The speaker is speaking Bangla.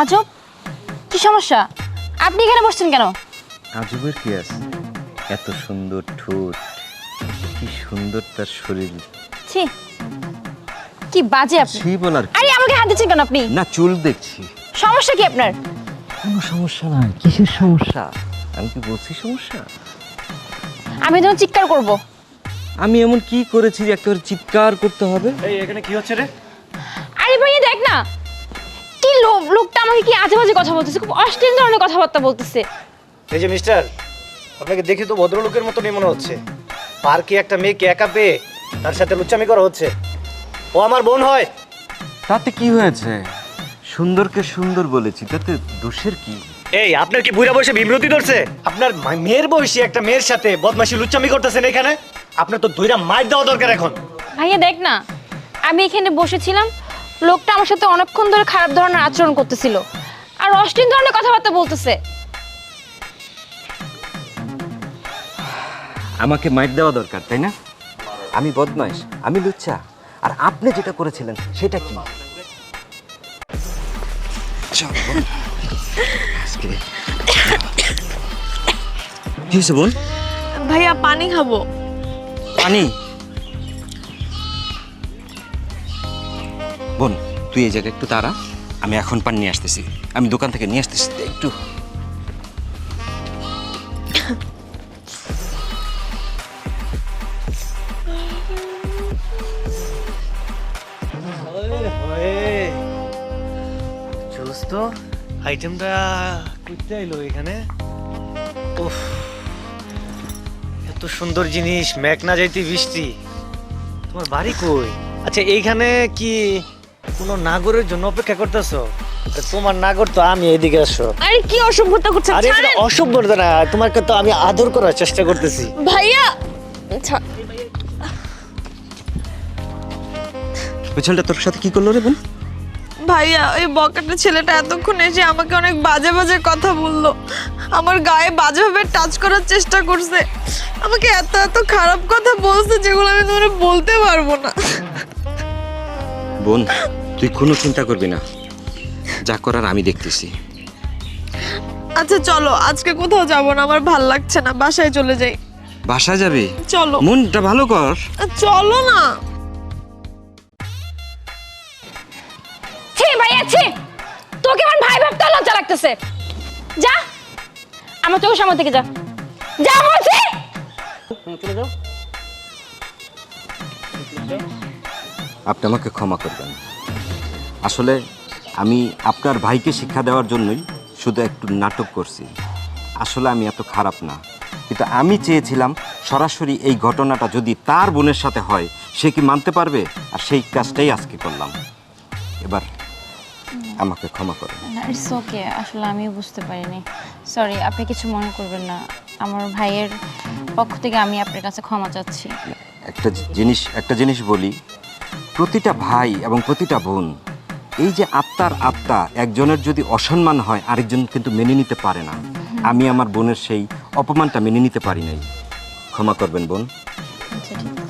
আজব, কি সমস্যা? আপনি এখানে বসছেন কেন? আজবের কি আছে? এত সুন্দর ঠোঁট, কি সুন্দর তার শরীর। ছি, কি বাজে আপনি। ছি বলার কি? আরে আমাকে হাত দিচ্ছেন কেন আপনি? না, চুল দেখছি। সমস্যা কি আপনার? কোনো সমস্যা নাই। কিসের সমস্যা? আমি কি বলছি সমস্যা? আমি তোমার চিৎকার করব। আমি এমন কি করেছি যে একেবারে চিৎকার করতে হবে? এই এখানে কি হচ্ছে রে? আরে ভাইয়া দেখ না, কি লোকটা আমাকে কি আজে বাজে কথা বলতেছে, খুব অশ্লীল ধরনের কথাবার্তা বলতেছে। এই যে মিস্টার, আপনাকে দেখে তো ভদ্রলোকের মতনই মনে হচ্ছে। পার্কে একটা মেয়েকে একা পেয়ে তার সাথে লুচ্চামি করা হচ্ছে। ও আমার বোন হয়। তাতে কি হয়েছে? সুন্দরকে সুন্দর বলেছি, তাতে দোষের কি? এই আপনার কি বুড়া বয়সে বিমরতি ধরছে? আপনার মেয়ের বয়সী একটা মেয়ের সাথে বদমাশি লুচ্চামি করতেছেন এখানে? আপনার তো দুইটা মাইর দেওয়া দরকার এখন। ভাইয়া দেখ না, আমি এখানে বসেছিলাম, লোকটা আমার সাথে অনেকক্ষণ ধরে খারাপ ধরনের আচরণ করতেছিল আর অশ্লীল ধরনের কথাবার্তা বলতেছে। আমাকে মাইর দেওয়া দরকার, তাই না? আমি বদমাইশ, আমি লুচ্চা, আর আপনি যেটা করেছিলেন সেটা কি? চল বোন। আজকে কি হয়েছে বোন? ভাইয়া পানি খাবো। পানি? বোন তুই এই জায়গায় একটু দাঁড়া, আমি এখন পানি নিয়ে আসতেছি। আমি দোকান থেকে নিয়ে আসতেছি, একটু। তো আইটেমটা করতে আইলো এখানে। উফ, এত সুন্দর জিনিস, মেঘ না যাইতে বৃষ্টি। তোমার বাড়ি কই? আচ্ছা, এইখানে কি কোনো নাগরের জন্য অপেক্ষা করতেছো? তোমার নাগর তো আমি, এদিকে আসো। আরে কি অসভ্যতা করছেন? আরে এটা ছাড়েন। অসভ্যতা না, তোমাকে তো আমি আদর করার চেষ্টা করতেছি। ভাইয়া ওই ছেলেটা তোর সাথে কি করলো রে বোন? ভাইয়া ওই বকাটা ছেলেটা এতক্ষণ এসে আমাকে অনেক বাজে বাজে কথা বললো, আমার গায়ে বাজেভাবে টাচ করার চেষ্টা করছে, আমাকে এত এত খারাপ কথা বলছে যেগুলো আমি তোমাকে বলতে পারবো না। বোন তুই কোনো চিন্তা করবি না, যা করার আমি দেখতেছি। আচ্ছা চলো, আজকে কোথাও যাবো না, আমার ভাল লাগছে না, বাসায় চলে যাই। বাসায় যাবি? চলো মনটা ভালো কর। চলো না। ছি ভাইয়া ছি, তোকে আমার ভাই ভাবতে লজ্জা লাগতেছে। যা আমার চোখের সামনে থেকে যা, যা বলছি। আপনি আমাকে ক্ষমা করবেন। আসলে আমি আপনার ভাইকে শিক্ষা দেওয়ার জন্যই শুধু একটু নাটক করছি। আসলে আমি এত খারাপ না, কিন্তু আমি চেয়েছিলাম সরাসরি এই ঘটনাটা যদি তার বোনের সাথে হয় সে কি মানতে পারবে, আর সেই কাজটাই আজকে করলাম। এবার আমাকে ক্ষমা করবেন। ইটস ওকে, আসলে আমিও বুঝতে পারিনি, সরি। আপনি কিছু মনে করবেন না, আমার ভাইয়ের পক্ষ থেকে আমি আপনার কাছে ক্ষমা চাচ্ছি। একটা জিনিস বলি, প্রতিটা ভাই এবং প্রতিটা বোন, এই যে আত্মার আত্মা, একজনের যদি অসম্মান হয় আরেকজন কিন্তু মেনে নিতে পারে না। আমি আমার বোনের সেই অপমানটা মেনে নিতে পারি নাই। ক্ষমা করবেন বোন। আচ্ছা ঠিক আছে।